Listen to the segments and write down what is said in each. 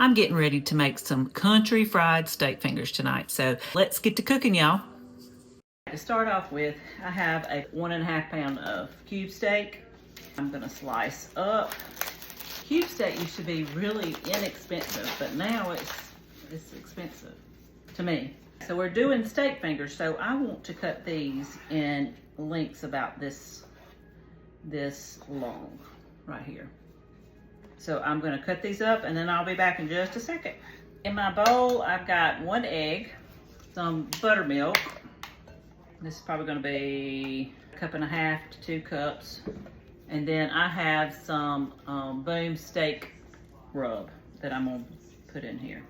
I'm getting ready to make some country fried steak fingers tonight, so let's get to cooking, y'all. To start off with, I have a 1.5 pound of cube steak. I'm gonna slice up. Cube steak used to be really inexpensive, but now it's expensive to me. So we're doing steak fingers, so I want to cut these in lengths about this long right here. So I'm gonna cut these up and then I'll be back in just a second. In my bowl, I've got 1 egg, some buttermilk. This is probably gonna be 1.5 to 2 cups. And then I have some Boom steak rub that I'm gonna put in here.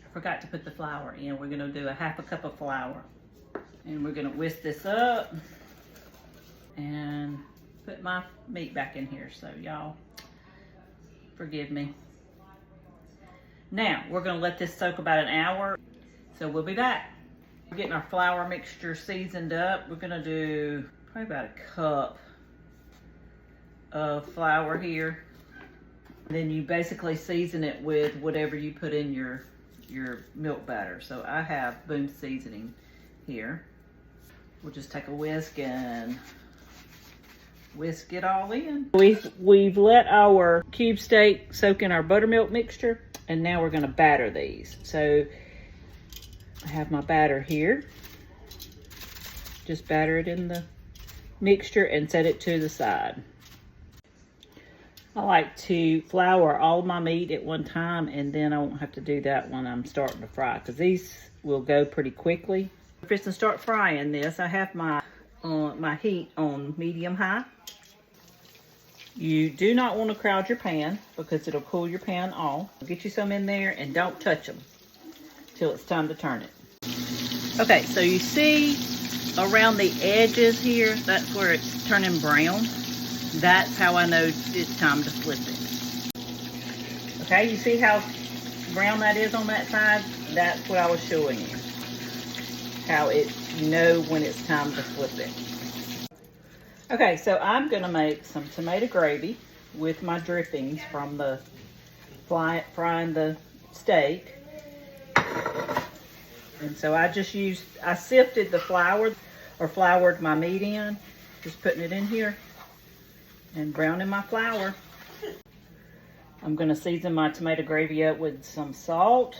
I forgot to put the flour in. We're gonna do 1/2 cup of flour. And we're gonna whisk this up and put my meat back in here. So y'all, forgive me. Now, we're gonna let this soak about an hour. So we'll be back. We're getting our flour mixture seasoned up. We're gonna do probably about 1 cup of flour here. And then you basically season it with whatever you put in your milk batter. So I have Boom seasoning here. We'll just take a whisk and whisk it all in. We've let our cube steak soak in our buttermilk mixture, and now we're gonna batter these. So I have my batter here. Just batter it in the mixture and set it to the side. I like to flour all my meat at one time, and then I won't have to do that when I'm starting to fry, because these will go pretty quickly. First, to start frying this, I have my heat on medium-high. You do not want to crowd your pan because it'll cool your pan off. Get you some in there and don't touch them till it's time to turn it. Okay, so you see around the edges here, that's where it's turning brown. That's how I know it's time to flip it. Okay, you see how brown that is on that side? That's what I was showing you. How you know when it's time to flip it. Okay, so I'm gonna make some tomato gravy with my drippings from the frying the steak. And so I sifted the flour, or floured my meat in, just putting it in here and browning my flour. I'm gonna season my tomato gravy up with some salt.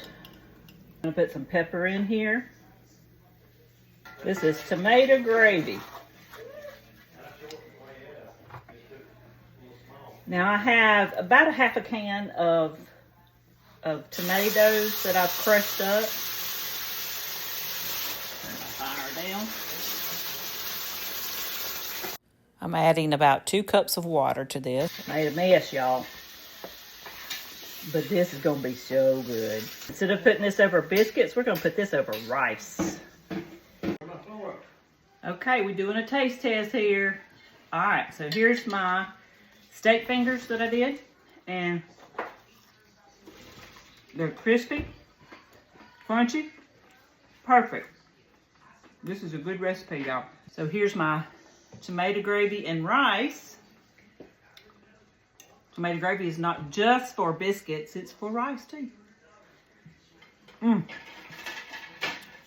I'm gonna put some pepper in here. This is tomato gravy. Now I have about 1/2 can of tomatoes that I've crushed up. Turn my fire down. I'm adding about 2 cups of water to this. Made a mess, y'all. But this is gonna be so good. Instead of putting this over biscuits, we're gonna put this over rice. Okay, we're doing a taste test here. All right, so here's my steak fingers that I did, and they're crispy, crunchy, perfect. This is a good recipe, y'all. So here's my tomato gravy and rice. Tomato gravy is not just for biscuits, it's for rice too.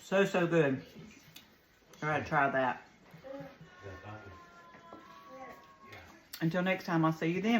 So good. I gotta try that. Until next time, I'll see you then.